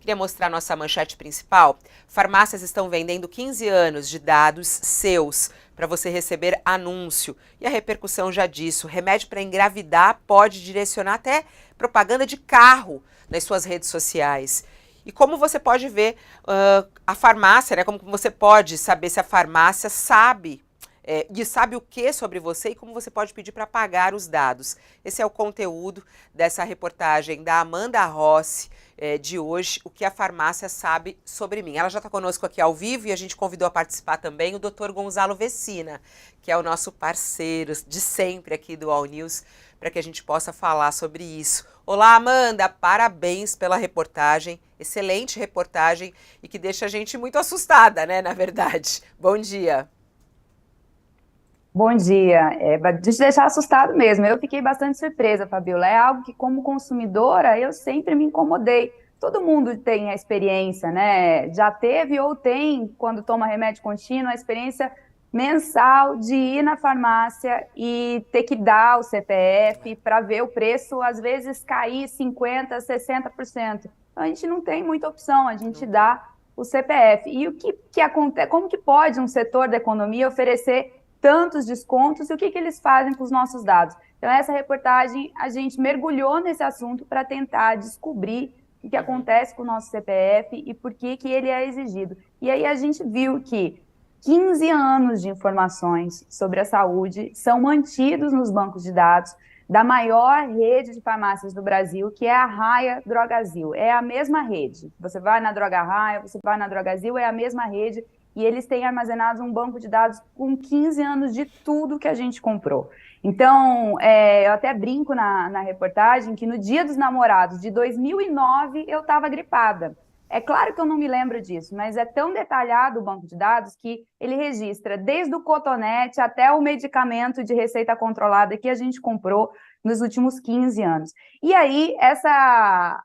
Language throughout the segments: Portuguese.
Queria mostrar a nossa manchete principal. Farmácias estão vendendo 15 anos de dados seus para você receber anúncio. E a repercussão já disso. Remédio para engravidar pode direcionar até propaganda de carro nas suas redes sociais. E como você pode ver a farmácia, né? Como você pode saber se a farmácia sabe e sabe o que sobre você e como você pode pedir para pagar os dados. Esse é o conteúdo dessa reportagem da Amanda Rossi de hoje, o que a farmácia sabe sobre mim. Ela já está conosco aqui ao vivo e a gente convidou a participar também o Dr. Gonzalo Vecina, que é o nosso parceiro de sempre aqui do All News, para que a gente possa falar sobre isso. Olá, Amanda, parabéns pela reportagem, excelente reportagem e que deixa a gente muito assustada, né, na verdade. Bom dia. Bom dia. De te deixar assustado mesmo. Eu fiquei bastante surpresa, Fabiola. É algo que, como consumidora, eu sempre me incomodei. Todo mundo tem a experiência, né? Já teve ou tem, quando toma remédio contínuo, a experiência mensal de ir na farmácia e ter que dar o CPF para ver o preço, às vezes cair 50%, 60%. Então, a gente não tem muita opção, a gente Não tem. dá o CPF. E o que acontece? Como que pode um setor da economia oferecer tantos descontos e o que eles fazem com os nossos dados? Então, essa reportagem, a gente mergulhou nesse assunto para tentar descobrir o que acontece com o nosso CPF e por que ele é exigido. E aí a gente viu que 15 anos de informações sobre a saúde são mantidos nos bancos de dados da maior rede de farmácias do Brasil, que é a Raia Drogazil. É a mesma rede. Você vai na Droga Raia, você vai na Drogazil, é a mesma rede, e eles têm armazenado um banco de dados com 15 anos de tudo que a gente comprou. Então, eu até brinco na reportagem que no Dia dos Namorados de 2009 eu estava gripada. É claro que eu não me lembro disso, mas é tão detalhado o banco de dados que ele registra desde o cotonete até o medicamento de receita controlada que a gente comprou nos últimos 15 anos. E aí,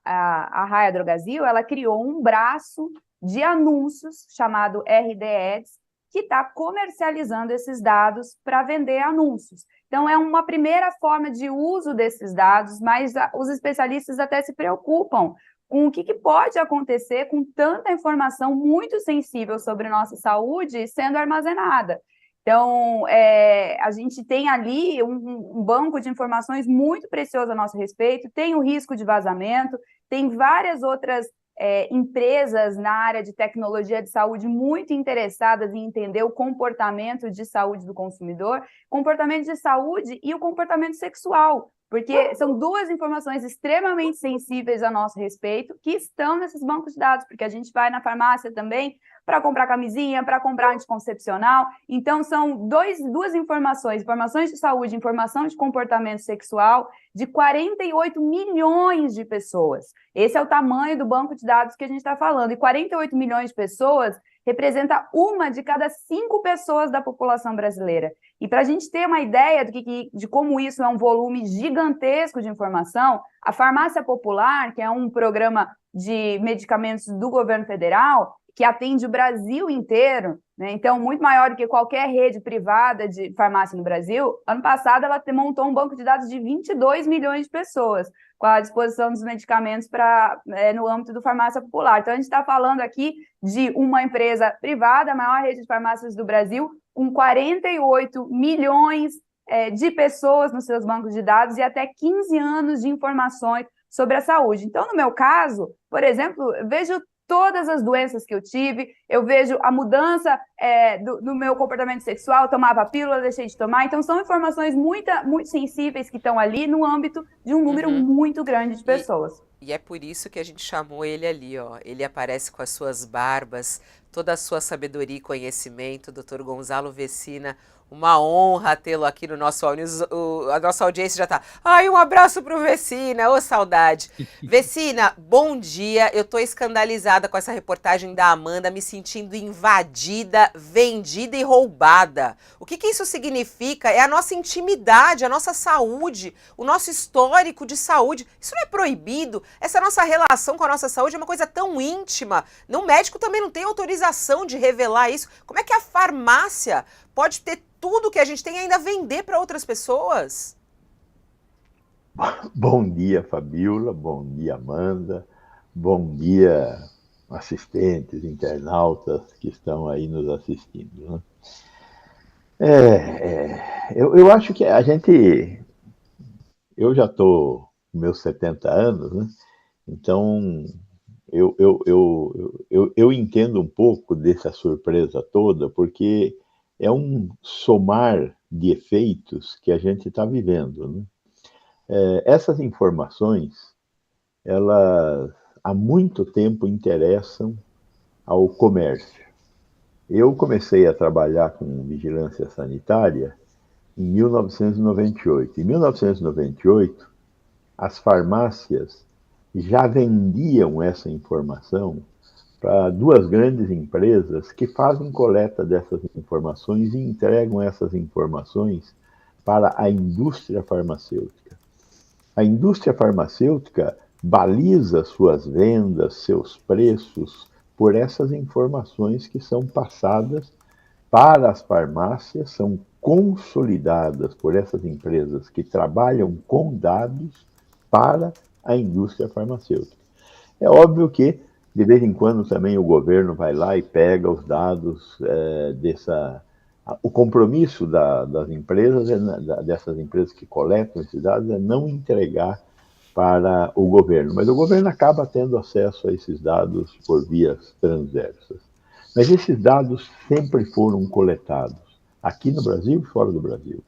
a Raia Drogasil, ela criou um braço de anúncios chamado RD Ads, que está comercializando esses dados para vender anúncios. Então, é uma primeira forma de uso desses dados, mas os especialistas até se preocupam com o que pode acontecer com tanta informação muito sensível sobre nossa saúde sendo armazenada. Então, a gente tem ali um banco de informações muito precioso a nosso respeito, tem o risco de vazamento, tem várias outras empresas na área de tecnologia de saúde muito interessadas em entender o comportamento de saúde do consumidor, comportamento de saúde e o comportamento sexual, porque são duas informações extremamente sensíveis a nosso respeito que estão nesses bancos de dados, porque a gente vai na farmácia também para comprar camisinha, para comprar anticoncepcional. Então, são duas informações de saúde, informação de comportamento sexual, de 48 milhões de pessoas. Esse é o tamanho do banco de dados que a gente está falando. E 48 milhões de pessoas representa uma de cada 5 pessoas da população brasileira. E para a gente ter uma ideia de como isso é um volume gigantesco de informação, a Farmácia Popular, que é um programa de medicamentos do governo federal, que atende o Brasil inteiro, né? Então, muito maior do que qualquer rede privada de farmácia no Brasil, ano passado ela montou um banco de dados de 22 milhões de pessoas, com a disposição dos medicamentos no âmbito do Farmácia Popular. Então, a gente está falando aqui de uma empresa privada, a maior rede de farmácias do Brasil, com 48 milhões de pessoas nos seus bancos de dados e até 15 anos de informações sobre a saúde. Então, no meu caso, por exemplo, eu vejo todas as doenças que eu tive, eu vejo a mudança do meu comportamento sexual, eu tomava pílula, deixei de tomar, então são informações muito sensíveis que estão ali no âmbito de um número muito grande de E, pessoas. e é por isso que a gente chamou ele ali, ó. Ele aparece com as suas barbas, toda a sua sabedoria e conhecimento, Dr. Gonzalo Vecina. Uma honra tê-lo aqui no nosso All News. A nossa audiência já tá. Ai, um abraço pro Vecina, ô saudade. Vecina, bom dia. Eu tô escandalizada com essa reportagem da Amanda, me sentindo invadida, vendida e roubada. O que isso significa? É a nossa intimidade, a nossa saúde, o nosso histórico de saúde. Isso não é proibido. Essa nossa relação com a nossa saúde é uma coisa tão íntima. O médico também não tem autorização de revelar isso. Como é que a farmácia pode ter tudo que a gente tem e ainda vender para outras pessoas? Bom dia, Fabiola. Bom dia, Amanda. Bom dia, assistentes, internautas que estão aí nos assistindo, né? Eu acho que a gente. Eu já estou com meus 70 anos, né? Então eu entendo um pouco dessa surpresa toda, porque é um somar de efeitos que a gente está vivendo, né? Essas informações, elas há muito tempo interessam ao comércio. Eu comecei a trabalhar com vigilância sanitária em 1998. Em 1998, as farmácias já vendiam essa informação para duas grandes empresas que fazem coleta dessas informações e entregam essas informações para a indústria farmacêutica. A indústria farmacêutica baliza suas vendas, seus preços, por essas informações que são passadas para as farmácias, são consolidadas por essas empresas que trabalham com dados para a indústria farmacêutica. É óbvio que, de vez em quando, também o governo vai lá e pega os dados dessa. O compromisso das empresas, dessas empresas que coletam esses dados, é não entregar para o governo. Mas o governo acaba tendo acesso a esses dados por vias transversas. Mas esses dados sempre foram coletados, aqui no Brasil e fora do Brasil.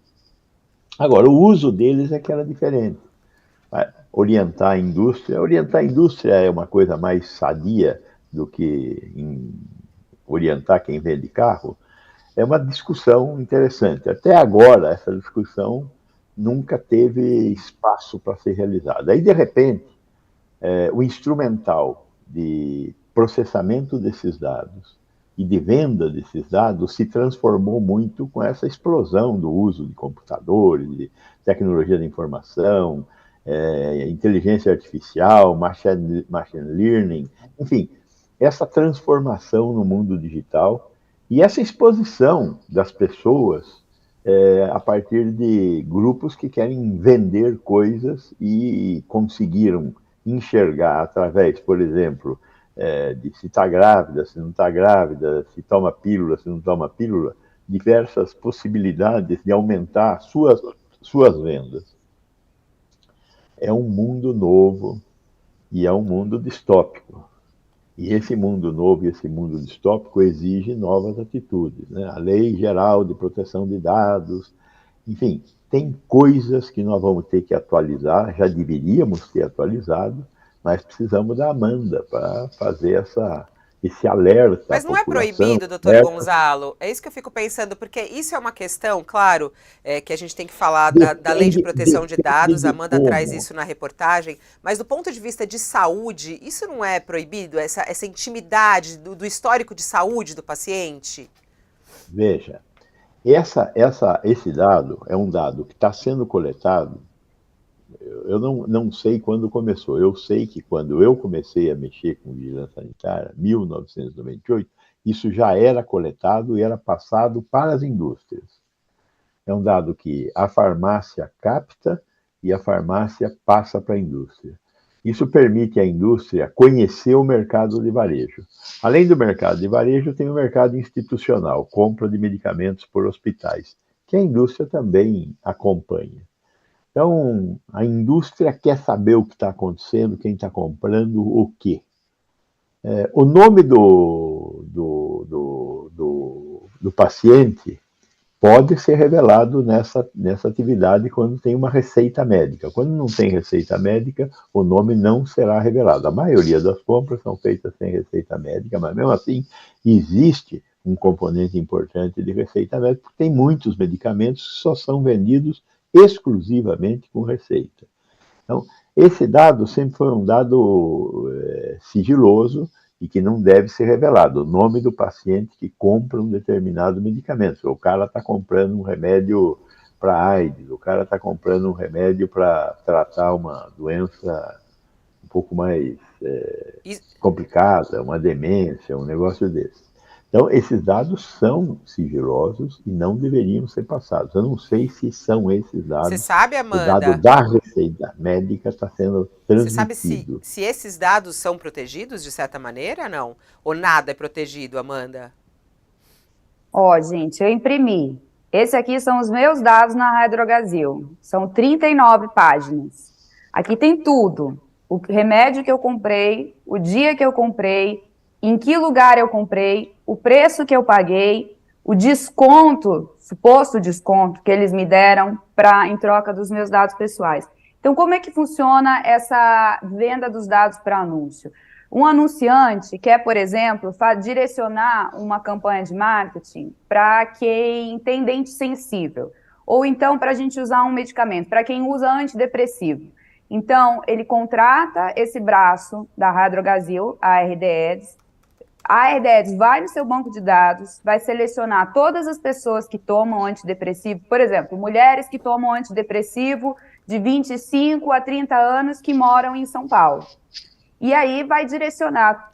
Agora, o uso deles é que era diferente. Orientar a indústria é uma coisa mais sadia do que orientar quem vende carro. É uma discussão interessante. Até agora, essa discussão nunca teve espaço para ser realizada. Aí, de repente, o instrumental de processamento desses dados e de venda desses dados se transformou muito com essa explosão do uso de computadores, de tecnologia da informação, inteligência artificial, machine learning, enfim, essa transformação no mundo digital e essa exposição das pessoas a partir de grupos que querem vender coisas e conseguiram enxergar através, por exemplo, de se está grávida, se não está grávida, se toma pílula, se não toma pílula, diversas possibilidades de aumentar suas vendas. É um mundo novo e é um mundo distópico. E esse mundo novo e esse mundo distópico exige novas atitudes, né? A Lei Geral de Proteção de Dados, enfim, tem coisas que nós vamos ter que atualizar, já deveríamos ter atualizado, mas precisamos da Amanda para fazer esse alerta à Mas não é população. proibido, doutor Gonzalo? É isso que eu fico pensando, porque isso é uma questão, claro, que a gente tem que falar da Lei de Proteção de Dados, a Amanda traz isso na reportagem, mas do ponto de vista de saúde, isso não é proibido? Essa intimidade do histórico de saúde do paciente? Veja, esse dado é um dado que está sendo coletado. Eu não sei quando começou. Eu sei que quando eu comecei a mexer com vigilância sanitária, 1998, isso já era coletado e era passado para as indústrias. É um dado que a farmácia capta e a farmácia passa para a indústria. Isso permite à indústria conhecer o mercado de varejo. Além do mercado de varejo, tem o mercado institucional, compra de medicamentos por hospitais, que a indústria também acompanha. Então, a indústria quer saber o que está acontecendo, quem está comprando o quê. O nome do paciente pode ser revelado nessa atividade quando tem uma receita médica. Quando não tem receita médica, o nome não será revelado. A maioria das compras são feitas sem receita médica, mas mesmo assim existe um componente importante de receita médica, porque tem muitos medicamentos que só são vendidos exclusivamente com receita. Então, esse dado sempre foi um dado sigiloso e que não deve ser revelado. O nome do paciente que compra um determinado medicamento. O cara está comprando um remédio para AIDS, o cara está comprando um remédio para tratar uma doença um pouco mais complicada, uma demência, um negócio desse. Então, esses dados são sigilosos e não deveriam ser passados. Eu não sei se são esses Você dados. sabe, O dado Amanda? da receita médica está sendo Você sabe se, transmitido. se esses dados são protegidos de certa maneira, não? Ou nada é protegido, Amanda? Ó, gente, eu imprimi. Esse aqui são os meus dados na Hidrogazil. São 39 páginas. Aqui tem tudo. O remédio que eu comprei, o dia que eu comprei, em que lugar eu comprei, o preço que eu paguei, o desconto, suposto desconto que eles me deram em troca dos meus dados pessoais. Então, como é que funciona essa venda dos dados para anúncio? Um anunciante quer, por exemplo, direcionar uma campanha de marketing para quem tem dente sensível, ou então para a gente usar um medicamento, para quem usa antidepressivo. Então, ele contrata esse braço da Hidrogazil, a RDEDS. A RDEDS vai no seu banco de dados, vai selecionar todas as pessoas que tomam antidepressivo, por exemplo, mulheres que tomam antidepressivo de 25 a 30 anos que moram em São Paulo. E aí vai direcionar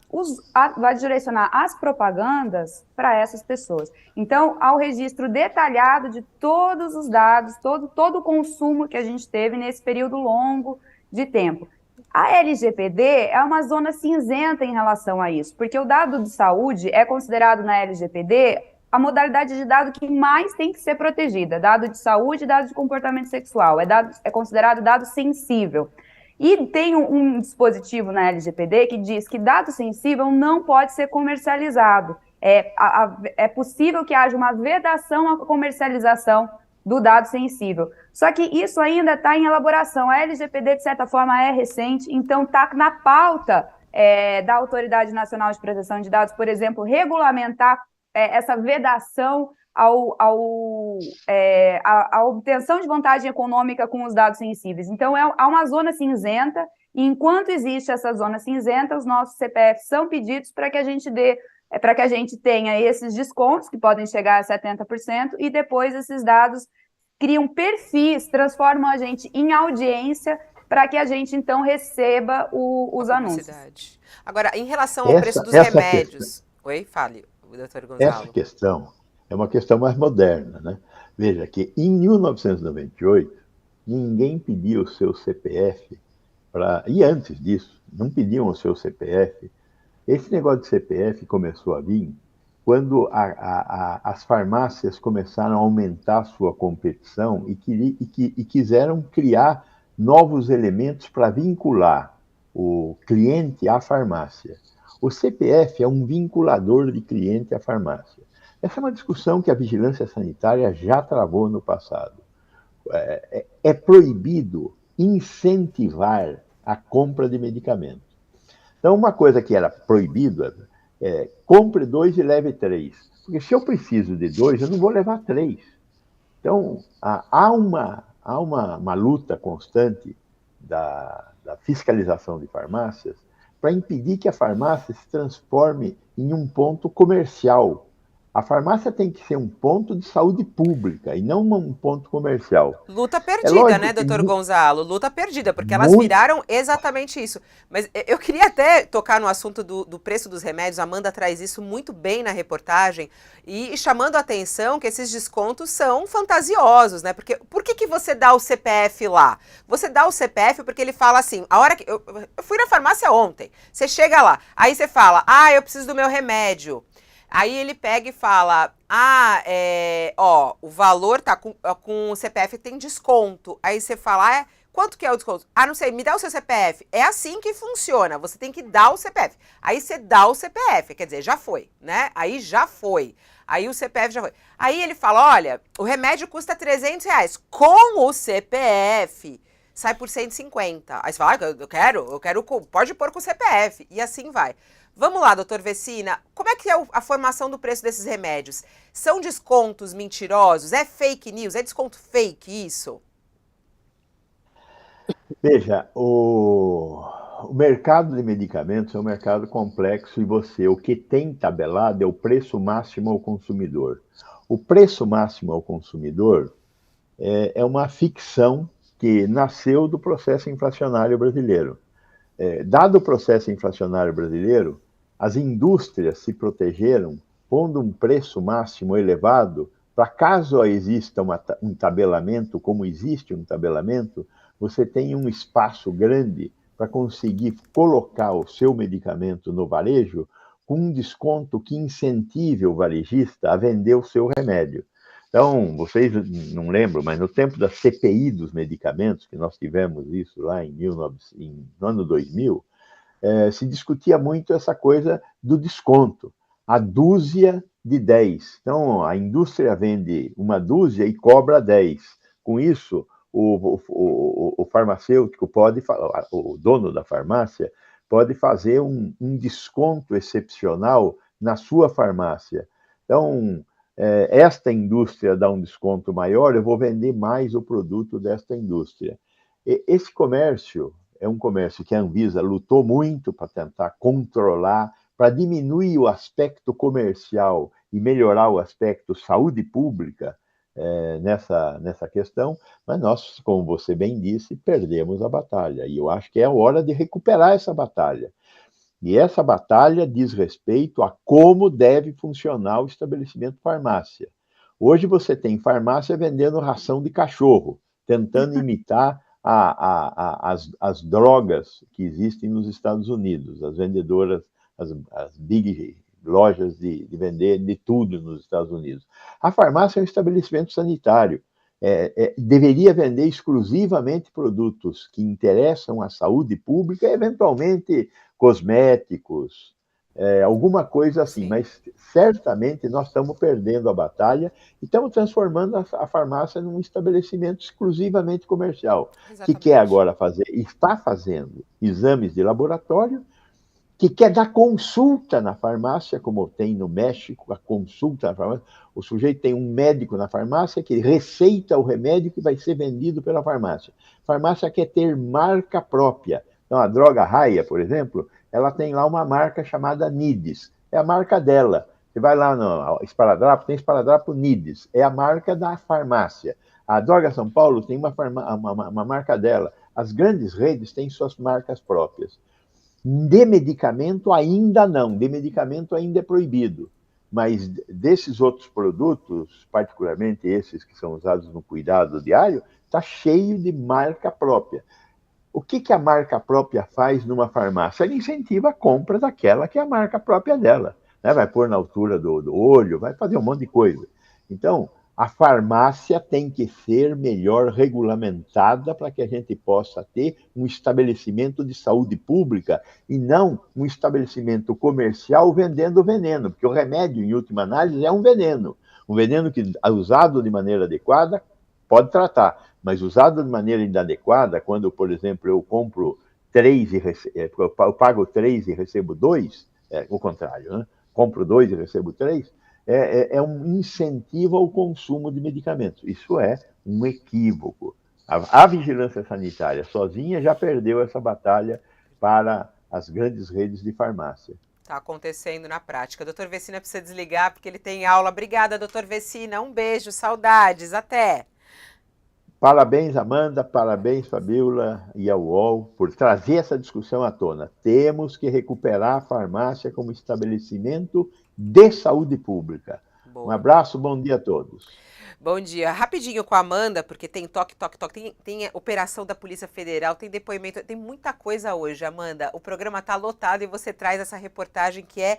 as propagandas para essas pessoas. Então, há o registro detalhado de todos os dados, todo o consumo que a gente teve nesse período longo de tempo. A LGPD é uma zona cinzenta em relação a isso, porque o dado de saúde é considerado na LGPD a modalidade de dado que mais tem que ser protegida. Dado de saúde e dado de comportamento sexual. É considerado dado sensível. E tem um dispositivo na LGPD que diz que dado sensível não pode ser comercializado. É possível que haja uma vedação à comercialização do dado sensível. Só que isso ainda está em elaboração. A LGPD, de certa forma, é recente, então está na pauta da Autoridade Nacional de Proteção de Dados, por exemplo, regulamentar essa vedação a obtenção de vantagem econômica com os dados sensíveis. Então, há uma zona cinzenta, e enquanto existe essa zona cinzenta, os nossos CPFs são pedidos para que a gente tenha esses descontos, que podem chegar a 70%, e depois esses dados criam perfis, transformam a gente em audiência, para que a gente, então, receba os anúncios. Agora, em relação ao preço dos remédios... Oi, fale, doutor Gonzalo. Essa questão é uma questão mais moderna, né? Veja que em 1998, ninguém pedia o seu CPF e antes disso, não pediam o seu CPF. Esse negócio de CPF começou a vir quando as farmácias começaram a aumentar a sua competição e quiseram criar novos elementos para vincular o cliente à farmácia. O CPF é um vinculador de cliente à farmácia. Essa é uma discussão que a vigilância sanitária já travou no passado. É proibido incentivar a compra de medicamentos. Então, uma coisa que era proibida é compre 2 e leve 3. Porque se eu preciso de 2, eu não vou levar 3. Então, há uma luta constante da fiscalização de farmácias para impedir que a farmácia se transforme em um ponto comercial. A farmácia tem que ser um ponto de saúde pública e não um ponto comercial. Luta perdida, né, doutor Gonzalo? Luta perdida, porque elas viraram exatamente isso. Mas eu queria até tocar no assunto do preço dos remédios. A Amanda traz isso muito bem na reportagem e chamando a atenção que esses descontos são fantasiosos, né? Porque por que você dá o CPF lá? Você dá o CPF porque ele fala assim, a hora que... Eu fui na farmácia ontem, você chega lá, aí você fala, eu preciso do meu remédio. Aí ele pega e fala, o valor tá com o CPF tem desconto. Aí você fala, quanto que é o desconto? Não sei, me dá o seu CPF. É assim que funciona, você tem que dar o CPF. Aí você dá o CPF, quer dizer, já foi, né? Aí já foi. Aí o CPF já foi. Aí ele fala, olha, o remédio custa R$300. Com o CPF, sai por 150. Aí você fala, eu quero, pode pôr com o CPF. E assim vai. Vamos lá, doutor Vecina, como é que é a formação do preço desses remédios? São descontos mentirosos? É fake news? É desconto fake isso? Veja, o mercado de medicamentos é um mercado complexo e o que tem tabelado é o preço máximo ao consumidor. O preço máximo ao consumidor é uma ficção que nasceu do processo inflacionário brasileiro. Dado o processo inflacionário brasileiro, as indústrias se protegeram pondo um preço máximo elevado, para caso exista um tabelamento, como existe um tabelamento, você tem um espaço grande para conseguir colocar o seu medicamento no varejo com um desconto que incentive o varejista a vender o seu remédio. Então, vocês não lembram, mas no tempo da CPI dos medicamentos, que nós tivemos isso lá no ano 2000, se discutia muito essa coisa do desconto, a dúzia de 10. Então, a indústria vende uma dúzia e cobra 10. Com isso, o farmacêutico pode, o dono da farmácia, pode fazer um desconto excepcional na sua farmácia. Então, esta indústria dá um desconto maior, eu vou vender mais o produto desta indústria. Esse comércio é um comércio que a Anvisa lutou muito para tentar controlar, para diminuir o aspecto comercial e melhorar o aspecto saúde pública nessa questão, mas nós, como você bem disse, perdemos a batalha. E eu acho que é hora de recuperar essa batalha. E essa batalha diz respeito a como deve funcionar o estabelecimento farmácia. Hoje você tem farmácia vendendo ração de cachorro, tentando imitar as drogas que existem nos Estados Unidos, as vendedoras, as big lojas de vender de tudo nos Estados Unidos. A farmácia é um estabelecimento sanitário, deveria vender exclusivamente produtos que interessam à saúde pública, eventualmente cosméticos, alguma coisa assim, sim, mas certamente nós estamos perdendo a batalha e estamos transformando a farmácia num estabelecimento exclusivamente comercial, exatamente, que quer agora fazer, está fazendo exames de laboratório, que quer dar consulta na farmácia, como tem no México, a consulta na farmácia. O sujeito tem um médico na farmácia que receita o remédio que vai ser vendido pela farmácia. A farmácia quer ter marca própria. Então, a droga Raia, por exemplo, ela tem lá uma marca chamada Nides. É a marca dela. Você vai lá no esparadrapo, tem esparadrapo Nides. É a marca da farmácia. A Droga São Paulo tem uma marca dela. As grandes redes têm suas marcas próprias. De medicamento ainda não, de medicamento ainda é proibido, mas desses outros produtos, particularmente esses que são usados no cuidado diário, está cheio de marca própria. O que a marca própria faz numa farmácia? Ela incentiva a compra daquela que é a marca própria dela, né? Vai pôr na altura do olho, vai fazer um monte de coisa. Então, a farmácia tem que ser melhor regulamentada para que a gente possa ter um estabelecimento de saúde pública e não um estabelecimento comercial vendendo veneno, porque o remédio, em última análise, é um veneno que, usado de maneira adequada, pode tratar, mas usado de maneira inadequada, quando, por exemplo, eu compro 3 eu pago 3 e recebo 2, o contrário, né? Compro 2 e recebo 3, é um incentivo ao consumo de medicamentos. Isso é um equívoco. A vigilância sanitária sozinha já perdeu essa batalha para as grandes redes de farmácia. Está acontecendo na prática. Doutor Vecina precisa desligar porque ele tem aula. Obrigada, doutor Vecina. Um beijo, saudades. Até. Parabéns, Amanda, parabéns, Fabíola e ao UOL, por trazer essa discussão à tona. Temos que recuperar a farmácia como estabelecimento de saúde pública. Boa. Um abraço, bom dia a todos. Bom dia. Rapidinho com a Amanda, porque tem toque, tem operação da Polícia Federal, tem depoimento, tem muita coisa hoje, Amanda. O programa está lotado e você traz essa reportagem que é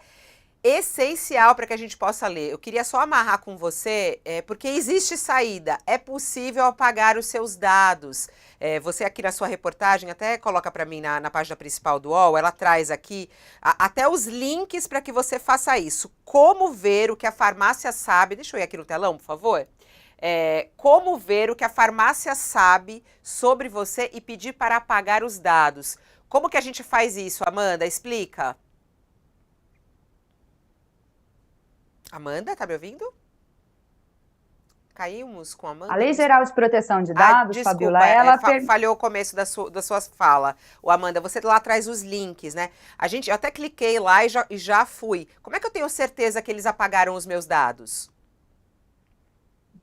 essencial para que a gente possa ler. Eu queria só amarrar com você, porque existe saída, é possível apagar os seus dados. Você aqui na sua reportagem, até coloca para mim na página principal do UOL, ela traz aqui até os links para que você faça isso. Como ver o que a farmácia sabe, deixa eu ir aqui no telão, por favor. Como ver o que a farmácia sabe sobre você e pedir para apagar os dados. Como que a gente faz isso, Amanda? Explica. Amanda, tá me ouvindo? Caímos com a Amanda? A Lei Geral de Proteção de Dados, desculpa, Fabíola, ela... falhou o começo da sua fala. O Amanda, você lá traz os links, né? Eu até cliquei lá e já fui. Como é que eu tenho certeza que eles apagaram os meus dados?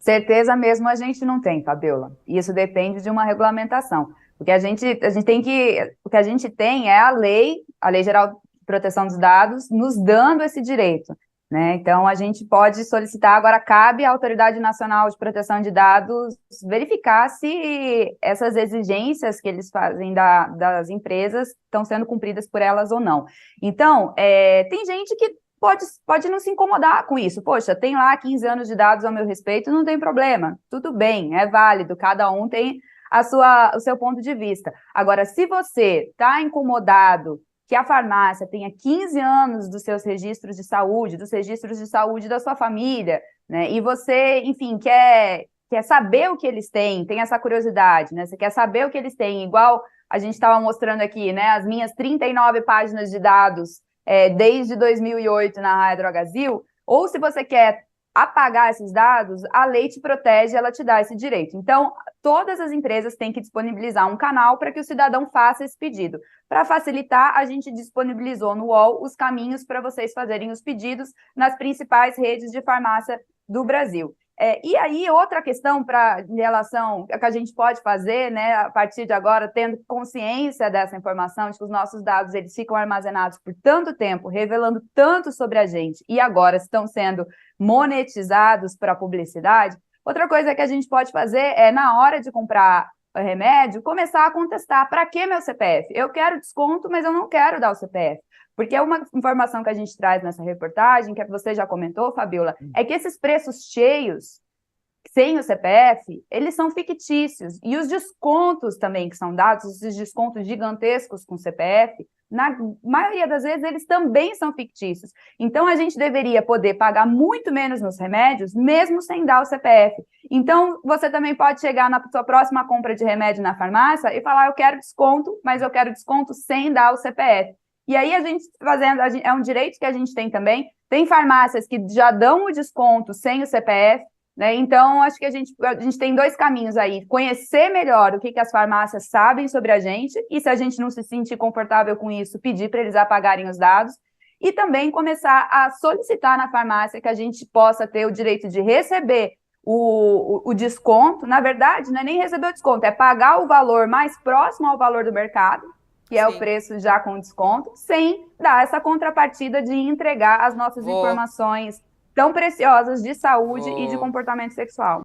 Certeza mesmo a gente não tem, Fabíola. Isso depende de uma regulamentação. Porque o que a gente tem é a Lei Geral de Proteção dos Dados nos dando esse direito, né? Então, a gente pode solicitar, agora cabe à Autoridade Nacional de Proteção de Dados verificar se essas exigências que eles fazem das empresas estão sendo cumpridas por elas ou não. Então, tem gente que pode não se incomodar com isso. Poxa, tem lá 15 anos de dados ao meu respeito, não tem problema, tudo bem, é válido, cada um tem o seu ponto de vista. Agora, se você está incomodado que a farmácia tenha 15 anos dos seus registros de saúde, dos registros de saúde da sua família, né? E você, enfim, quer saber o que eles têm, tem essa curiosidade, né? Você quer saber o que eles têm, igual a gente estava mostrando aqui, né? As minhas 39 páginas de dados desde 2008 na Raia Drogazil, ou se você quer apagar esses dados, a lei te protege, ela te dá esse direito. Então, todas as empresas têm que disponibilizar um canal para que o cidadão faça esse pedido. Para facilitar, a gente disponibilizou no UOL os caminhos para vocês fazerem os pedidos nas principais redes de farmácia do Brasil. E aí, outra questão em relação a que a gente pode fazer, né, a partir de agora, tendo consciência dessa informação, de que os nossos dados eles ficam armazenados por tanto tempo, revelando tanto sobre a gente, e agora estão sendo monetizados para publicidade. Outra coisa que a gente pode fazer é, na hora de comprar remédio, começar a contestar: para que meu CPF? Eu quero desconto, mas eu não quero dar o CPF. Porque uma informação que a gente traz nessa reportagem, que você já comentou, Fabiola, é que esses preços cheios, sem o CPF, eles são fictícios. E os descontos também que são dados, esses descontos gigantescos com CPF, na maioria das vezes, eles também são fictícios. Então, a gente deveria poder pagar muito menos nos remédios, mesmo sem dar o CPF. Então, você também pode chegar na sua próxima compra de remédio na farmácia e falar: eu quero desconto, mas eu quero desconto sem dar o CPF. E aí, a gente fazendo, é um direito que a gente tem também. Tem farmácias que já dão o desconto sem o CPF, né? Então, acho que a gente tem dois caminhos aí: conhecer melhor o que as farmácias sabem sobre a gente, e se a gente não se sentir confortável com isso, pedir para eles apagarem os dados, e também começar a solicitar na farmácia que a gente possa ter o direito de receber o desconto. Na verdade, não é nem receber o desconto, é pagar o valor mais próximo ao valor do mercado, que é o preço já com desconto, sem dar essa contrapartida de entregar as nossas informações tão preciosas de saúde e de comportamento sexual.